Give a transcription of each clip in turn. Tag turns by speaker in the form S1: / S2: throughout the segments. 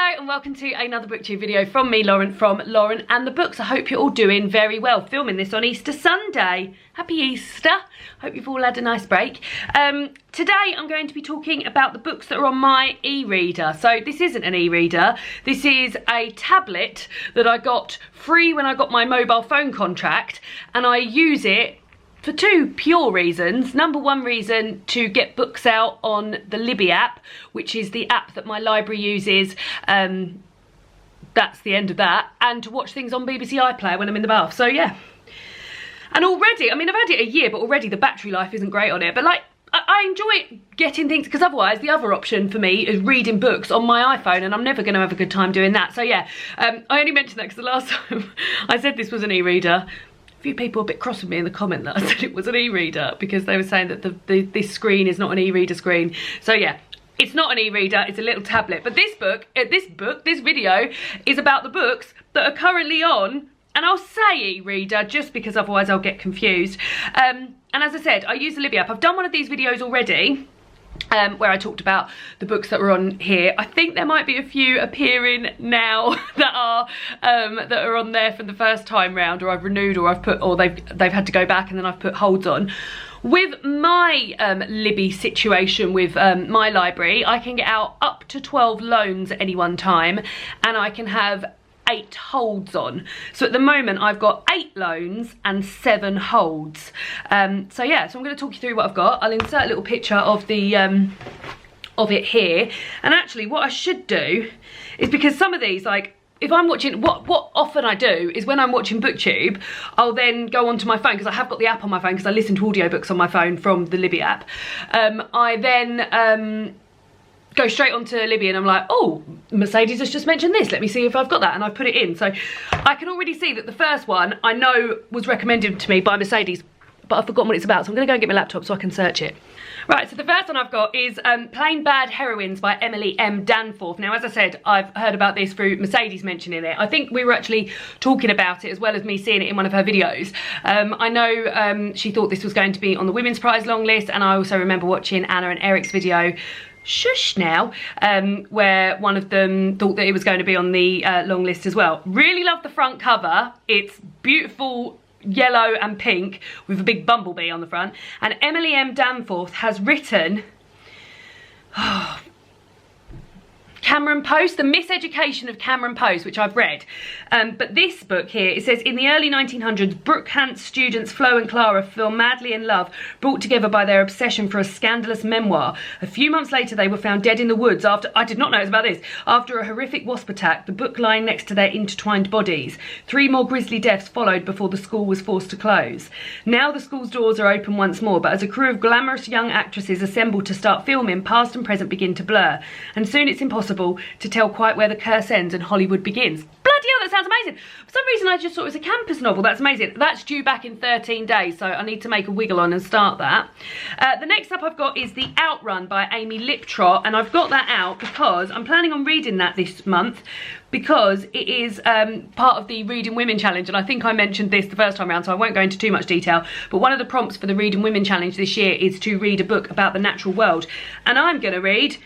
S1: Hello and welcome to another booktube video from me, Lauren, from Lauren and the Books. I hope you're all doing very well. Filming this on Easter Sunday. Happy Easter. Hope you've all had a nice break. Today I'm going to be talking about the books that are on my e-reader. So this isn't an e-reader. This is a tablet that I got free when I got my mobile phone contract, and I use it for two pure reasons. Number one reason, to get books out on the Libby app, which is the app that my library uses. That's the end of that. And to watch things on BBC iPlayer when I'm in the bath. So yeah. And already, I mean, I've had it a year, but already the battery life isn't great on it. But like, I enjoy getting things, because otherwise the other option for me is reading books on my iPhone, and I'm never going to have a good time doing that. So yeah, I only mentioned that because the last time I said this was an e-reader, a few people were a bit cross with me in the comment that I said it was an e-reader, because they were saying that this screen is not an e-reader screen. So yeah, it's not an e-reader, it's a little tablet. But this video is about the books that are currently on, and I'll say e-reader just because otherwise I'll get confused. And as I said, I use the Libby app. I've done one of these videos already, where I talked about the books that were on here. I think there might be a few appearing now that are on there for the first time round, or I've renewed, or I've put, or they've had to go back and then I've put holds on. With my Libby situation with my library, I can get out up to 12 loans at any one time, and I can have 8 holds on. So at the moment I've got 8 loans and 7 holds. So yeah, so I'm going to talk you through what I've got. I'll insert a little picture of the of it here. And actually what I should do is, because some of these, like, if I'm watching, what often I do is when I'm watching BookTube, I'll then go onto my phone, because I have got the app on my phone, because I listen to audiobooks on my phone from the Libby app. I then go straight onto Libby and I'm like, oh, Mercedes has just mentioned this, let me see if I've got that, and I've put it in. So I can already see that the first one I know was recommended to me by Mercedes, but I've forgotten what it's about, so I'm going to go and get my laptop so I can search it. Right, so the first one I've got is Plain Bad Heroines by Emily M. Danforth. Now, as I said, I've heard about this through Mercedes mentioning it. I think we were actually talking about it as well as me seeing it in one of her videos. I know she thought this was going to be on the Women's Prize long list, and I also remember watching Anna and Eric's video, Shush Now, where one of them thought that it was going to be on the long list as well. Really love the front cover. It's beautiful yellow and pink with a big bumblebee on the front, and Emily M. Danforth has written Cameron Post, The Miseducation of Cameron Post, which I've read. But this book here, it says, in the early 1900s, Brookhant students Flo and Clara fell madly in love, brought together by their obsession for a scandalous memoir. A few months later, they were found dead in the woods after, I did not know it was about this, after a horrific wasp attack, the book lying next to their intertwined bodies. 3 more grisly deaths followed before the school was forced to close. Now the school's doors are open once more, but as a crew of glamorous young actresses assemble to start filming, past and present begin to blur, and soon it's impossible to tell quite where the curse ends and Hollywood begins. Bloody hell, that sounds amazing. For some reason I just thought it was a campus novel. That's amazing. That's due back in 13 days, so I need to make a wiggle on and start that. The next up I've got is The Outrun by Amy Liptrot, and I've got that out because I'm planning on reading that this month, because it is part of the Reading Women Challenge, and I think I mentioned this the first time around, so I won't go into too much detail, but one of the prompts for the Reading Women Challenge this year is to read a book about the natural world, and I'm going to read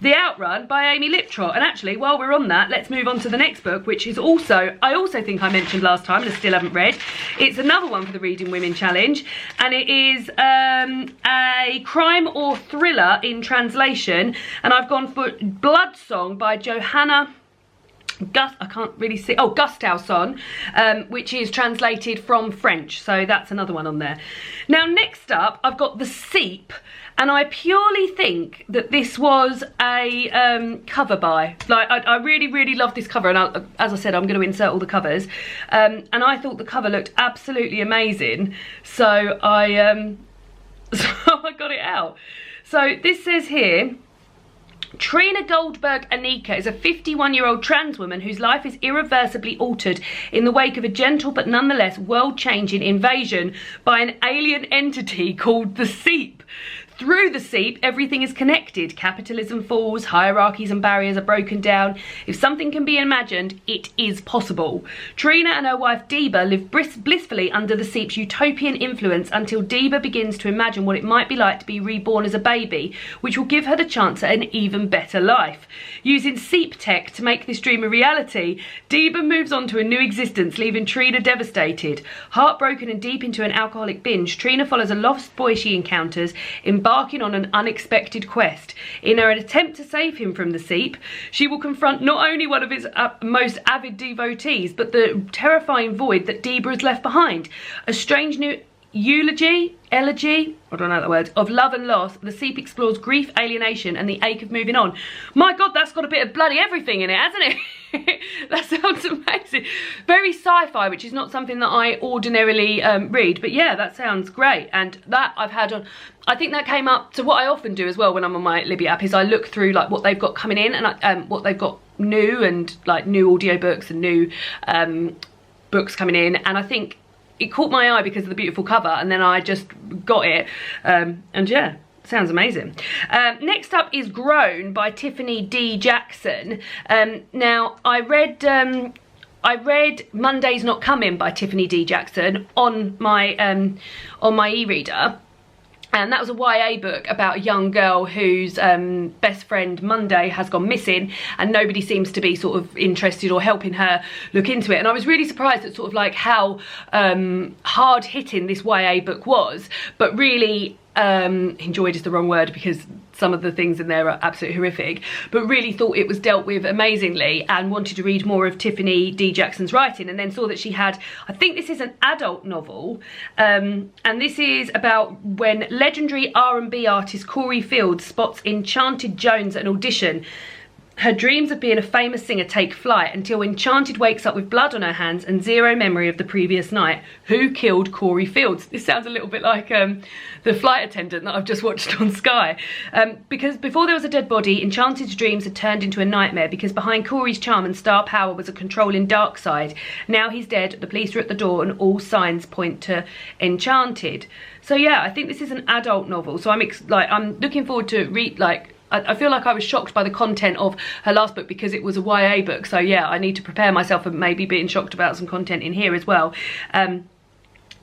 S1: The Outrun by Amy Liptrot. And actually, while we're on that, let's move on to the next book, which is also, I also think I mentioned last time and I still haven't read. It's another one for the Reading Women Challenge, and it is a crime or thriller in translation, and I've gone for Blood Song by Johanna Gousto, which is translated from French, so that's another one on there. Now, next up, I've got The Seep, and I purely think that this was a cover buy. Like, I really, really love this cover, and as I said, I'm going to insert all the covers, and I thought the cover looked absolutely amazing, so I got it out. So this says here, Trina Goldberg Anika is a 51-year-old trans woman whose life is irreversibly altered in the wake of a gentle but nonetheless world-changing invasion by an alien entity called the Seep. Through the Seep, everything is connected. Capitalism falls, hierarchies and barriers are broken down. If something can be imagined, it is possible. Trina and her wife Deba live blissfully under the Seep's utopian influence until Deba begins to imagine what it might be like to be reborn as a baby, which will give her the chance at an even better life. Using Seep tech to make this dream a reality, Deba moves on to a new existence, leaving Trina devastated. Heartbroken and deep into an alcoholic binge, Trina follows a lost boy she encounters, embarking on an unexpected quest. In her attempt to save him from the Seep, she will confront not only one of his most avid devotees, but the terrifying void that Deba has left behind. A strange new elegy, I don't know that word, of love and loss. The Seep explores grief, alienation, and the ache of moving on. My God, that's got a bit of bloody everything in it, hasn't it? That sounds amazing. Very sci-fi, which is not something that I ordinarily read, but yeah, that sounds great. And that I've had on, I think that came up to what I often do as well when I'm on my Libby app, is I look through like what they've got coming in and what they've got new, and like new audiobooks and new books coming in, and I think it caught my eye because of the beautiful cover, and then I just got it, and yeah, sounds amazing. Next up is Grown by Tiffany D Jackson. Now I read Monday's Not Coming by Tiffany D Jackson on my e-reader. And that was a YA book about a young girl whose best friend Monday has gone missing, and nobody seems to be sort of interested or helping her look into it. And I was really surprised at sort of like how hard-hitting this YA book was, but really enjoyed is the wrong word because some of the things in there are absolutely horrific, but really thought it was dealt with amazingly, and wanted to read more of Tiffany D Jackson's writing, and then saw that she had, I think this is an adult novel, and this is about when legendary R&B artist Corey Fields spots Enchanted Jones at an audition. Her dreams of being a famous singer take flight until Enchanted wakes up with blood on her hands and zero memory of the previous night. Who killed Corey Fields? This sounds a little bit like the flight attendant that I've just watched on Sky. Because before there was a dead body, Enchanted's dreams had turned into a nightmare, because behind Corey's charm and star power was a controlling dark side. Now he's dead, the police are at the door, and all signs point to Enchanted. So yeah, I think this is an adult novel, so I'm looking forward to read, like, I feel like I was shocked by the content of her last book because it was a YA book. So yeah, I need to prepare myself for maybe being shocked about some content in here as well.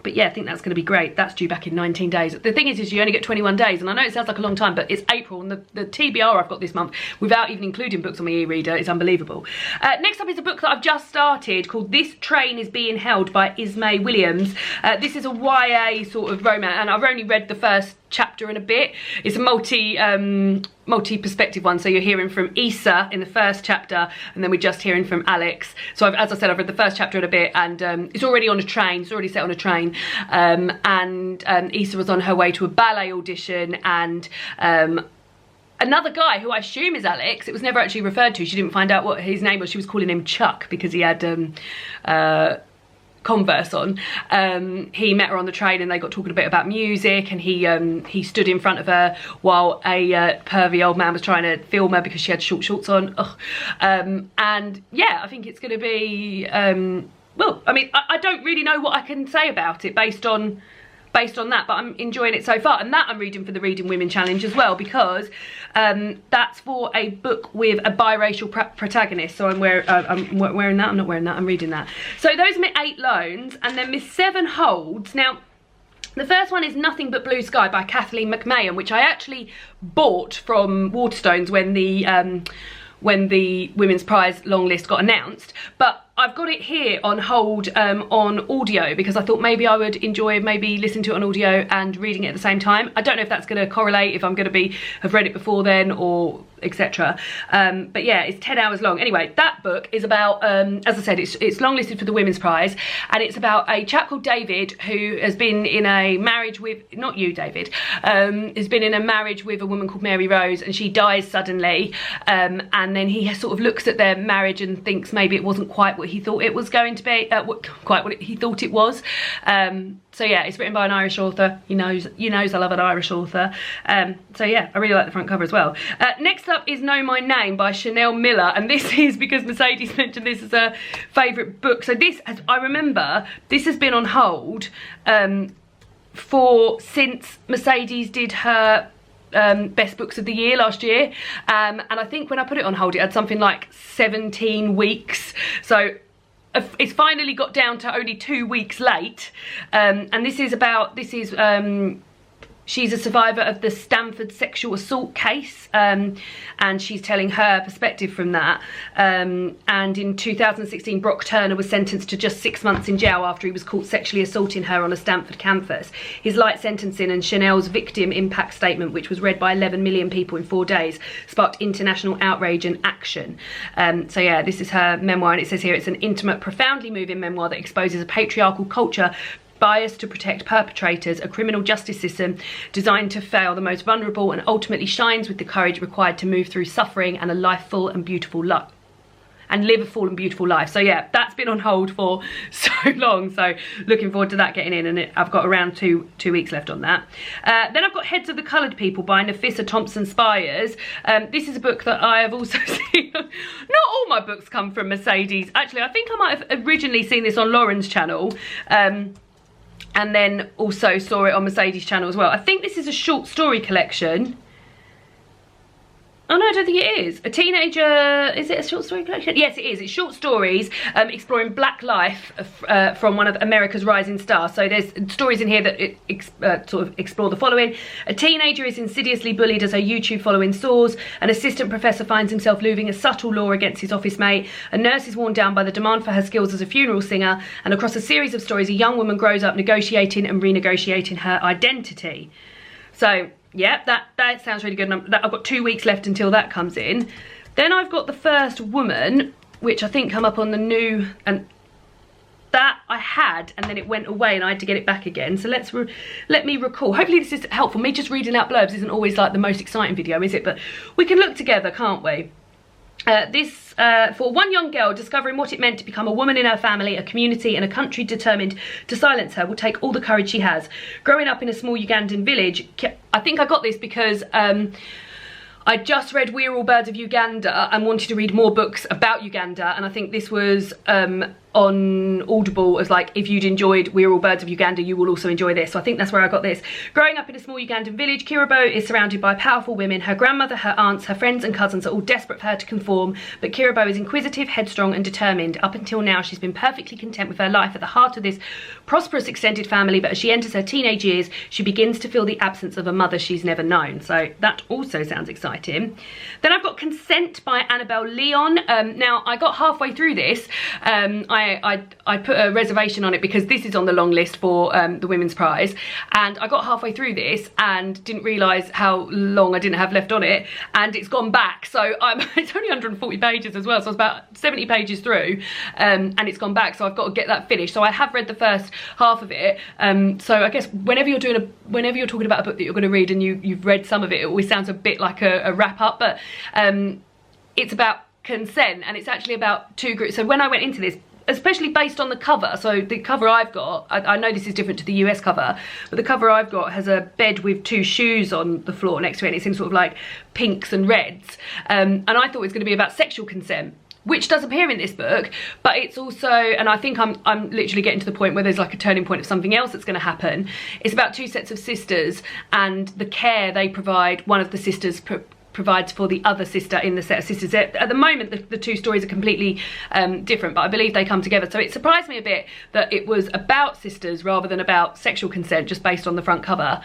S1: But yeah, I think that's going to be great. That's due back in 19 days. The thing is you only get 21 days, and I know it sounds like a long time, but it's April, and the TBR I've got this month, without even including books on my e-reader, is unbelievable. Next up is a book that I've just started called This Train is Being Held by Ismay Williams. This is a YA sort of romance, and I've only read the first chapter and a bit. It's a multi-perspective one, so you're hearing from Issa in the first chapter, and then we're just hearing from Alex. So as I said, I've read the first chapter and a bit, and it's already on a train, it's already set on a train, and Issa was on her way to a ballet audition, and another guy who I assume is Alex, it was never actually referred to, she didn't find out what his name was, she was calling him Chuck because he had Converse on. He met her on the train and they got talking a bit about music, and he stood in front of her while a pervy old man was trying to film her because she had short shorts on. And yeah, I think it's going to be well, I mean, I don't really know what I can say about it based on that, but I'm enjoying it so far. And that I'm reading for the Reading Women Challenge as well, because that's for a book with a biracial protagonist. So I'm wearing that, I'm not wearing that, I'm reading that. So those are my 8 loans, and then my 7 holds. Now, the first one is Nothing But Blue Sky by Kathleen McMahon, which I actually bought from Waterstones when the Women's Prize long list got announced, but I've got it here on hold on audio because I thought maybe I would enjoy maybe listening to it on audio and reading it at the same time. I don't know if that's going to correlate, if I'm going to have read it before then or etc. But yeah, it's 10 hours long. Anyway, that book is about, as I said, it's long listed for the Women's Prize, and it's about a chap called David who has been in a marriage with, not you David, has been in a marriage with a woman called Mary Rose, and she dies suddenly, and then he sort of looks at their marriage and thinks maybe it wasn't quite what he thought it was going to be, quite what he thought it was. So yeah, it's written by an Irish author. You knows I love an Irish author. So yeah, I really like the front cover as well. Next up is Know My Name by Chanel Miller, and this is because Mercedes mentioned this as her favourite book. So this, as I remember, this has been on hold since Mercedes did her best books of the year last year, and I think when I put it on hold it had something like 17 weeks, so it's finally got down to only 2 weeks late, and she's a survivor of the Stanford sexual assault case, and she's telling her perspective from that. And in 2016, Brock Turner was sentenced to just 6 months in jail after he was caught sexually assaulting her on a Stanford campus. His light sentencing and Chanel's victim impact statement, which was read by 11 million people in 4 days, sparked international outrage and action. So yeah, this is her memoir, and it says here it's an intimate, profoundly moving memoir that exposes a patriarchal culture biased to protect perpetrators, a criminal justice system designed to fail the most vulnerable, and ultimately shines with the courage required to move through suffering and a life full and beautiful life. And live a full and beautiful life. So yeah, that's been on hold for so long. So looking forward to that getting in, and I've got around two weeks left on that. Then I've got Heads of the Coloured People by Nafissa Thompson Spires. This is a book that I have also seen. Not all my books come from Mercedes. Actually, I think I might have originally seen this on Lauren's channel. And then also saw it on Mercedes' channel as well. I think this is a short story collection. Oh no, I don't think it is. A teenager, is it a short story collection? Yes, it is. It's short stories exploring black life from one of America's rising stars. So there's stories in here that sort of explore the following. A teenager is insidiously bullied as her YouTube following soars. An assistant professor finds himself losing a subtle law against his office mate. A nurse is worn down by the demand for her skills as a funeral singer. And across a series of stories, a young woman grows up negotiating and renegotiating her identity. So yeah, that sounds really good. And I've got 2 weeks left until that comes in. Then I've got The First Woman, which I think come up on the new, and that I had, and then it went away and I had to get it back again. So let me recall. Hopefully this is helpful. Me just reading out blurbs isn't always like the most exciting video, is it? But we can look together, can't we? For one young girl, discovering what it meant to become a woman in her family, a community and a country determined to silence her will take all the courage she has. Growing up in a small Ugandan village, I think I got this because I just read We're All Birds of Uganda and wanted to read more books about Uganda, and I think this was on Audible as like, if you'd enjoyed We're All Birds of Uganda, you will also enjoy this. So I think that's where I got this. Growing up in a small Ugandan village, Kirabo is surrounded by powerful women. Her grandmother, her aunts, her friends and cousins are all desperate for her to conform, but Kirabo is inquisitive, headstrong and determined. Up until now, she's been perfectly content with her life at the heart of this prosperous extended family, but as she enters her teenage years, she begins to feel the absence of a mother she's never known. So that also sounds exciting. Then I've got Consent by Annabelle Leon. Now, I got halfway through this. I put a reservation on it because this is on the long list for the Women's Prize, and I got halfway through this and didn't realise how long I didn't have left on it, and it's gone back. So it's only 140 pages as well, so I was about 70 pages through, and it's gone back, so I've got to get that finished. So I have read the first half of it. So I guess whenever you're talking about a book that you're going to read and you've read some of it, it always sounds a bit like a wrap up, but it's about consent, and it's actually about two groups. So when I went into this, especially based on the cover, so the cover I've got, I know this is different to the US cover, but the cover I've got has a bed with 2 shoes on the floor next to it, and it's in sort of like pinks and reds, and I thought it was going to be about sexual consent, which does appear in this book, but it's also, and I think I'm literally getting to the point where there's like a turning point of something else that's going to happen. It's about 2 sets of sisters and the care they provide. One of the sisters provides for the other sister in the set of sisters. At the moment, the 2 stories are completely different, but I believe they come together. So it surprised me a bit that it was about sisters rather than about sexual consent, just based on the front cover.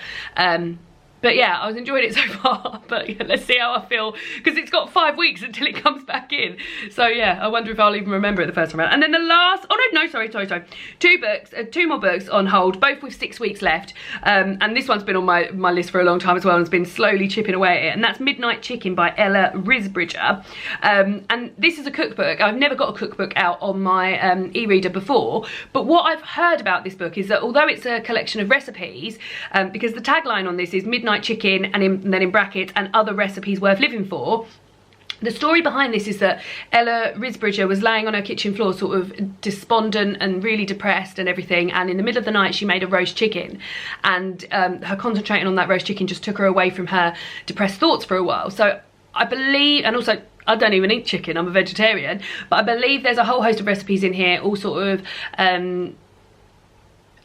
S1: But yeah, I was enjoying it so far, but yeah, let's see how I feel, because it's got 5 weeks until it comes back in. So yeah, I wonder if I'll even remember it the first time around. And then the last, oh no, sorry. 2 more books on hold, both with 6 weeks left. And this one's been on my list for a long time as well, and has been slowly chipping away at it. And that's Midnight Chicken by Ella Risbridger. And this is a cookbook. I've never got a cookbook out on my e-reader before, but what I've heard about this book is that although it's a collection of recipes, because the tagline on this is Midnight Chicken, and then in brackets, and other recipes worth living for. The story behind this is that Ella Risbridger was laying on her kitchen floor sort of despondent and really depressed and everything, and in the middle of the night she made a roast chicken, and her concentrating on that roast chicken just took her away from her depressed thoughts for a while. So I believe, and also I don't even eat chicken, I'm a vegetarian, but I believe there's a whole host of recipes in here, all sort of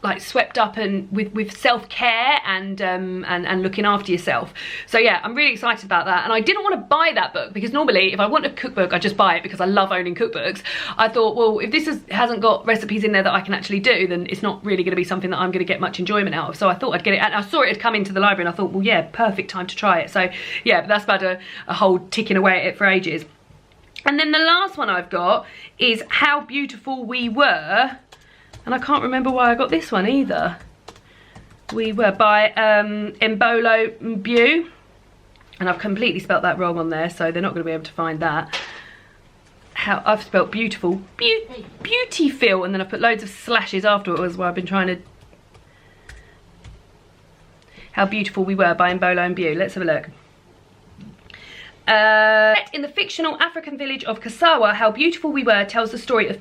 S1: like swept up and with self-care and looking after yourself. So yeah, I'm really excited about that. And I didn't want to buy that book because normally if I want a cookbook I just buy it because I love owning cookbooks. I thought, well, if this hasn't got recipes in there that I can actually do, then it's not really going to be something that I'm going to get much enjoyment out of. So I thought I'd get it, and I saw it had come into the library and I thought, well yeah, perfect time to try it. So yeah, but that's about a whole ticking away at it for ages. And then the last one I've got is How Beautiful We Were. And I can't remember why I got this one either. We Were by Mbolo Mbew. And I've completely spelt that wrong on there, so they're not going to be able to find that. How I've spelt beautiful. Beautiful. And then I've put loads of slashes afterwards where I've been trying to... How Beautiful We Were by Mbolo Mbew. Let's have a look. In the fictional African village of Kasawa, How Beautiful We Were tells the story of a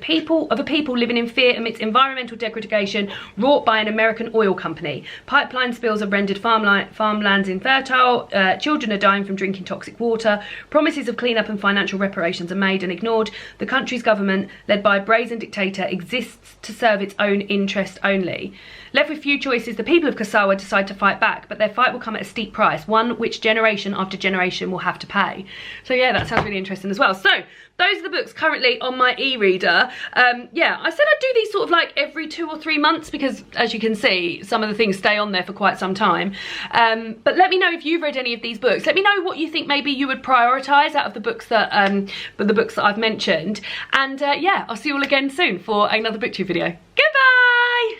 S1: people living in fear amidst environmental degradation wrought by an American oil company. Pipeline spills have rendered farmlands infertile, children are dying from drinking toxic water, promises of cleanup and financial reparations are made and ignored. The country's government, led by a brazen dictator, exists to serve its own interest only. Left with few choices, the people of Kasawa decide to fight back, but their fight will come at a steep price, one which generation after generation will have to pay. So yeah, that sounds really interesting as well. So those are the books currently on my e-reader. Yeah, I said I'd do these sort of like every 2 or 3 months because, as you can see, some of the things stay on there for quite some time. But let me know if you've read any of these books. Let me know what you think maybe you would prioritise out of the books that I've mentioned. And yeah, I'll see you all again soon for another booktube video. Goodbye!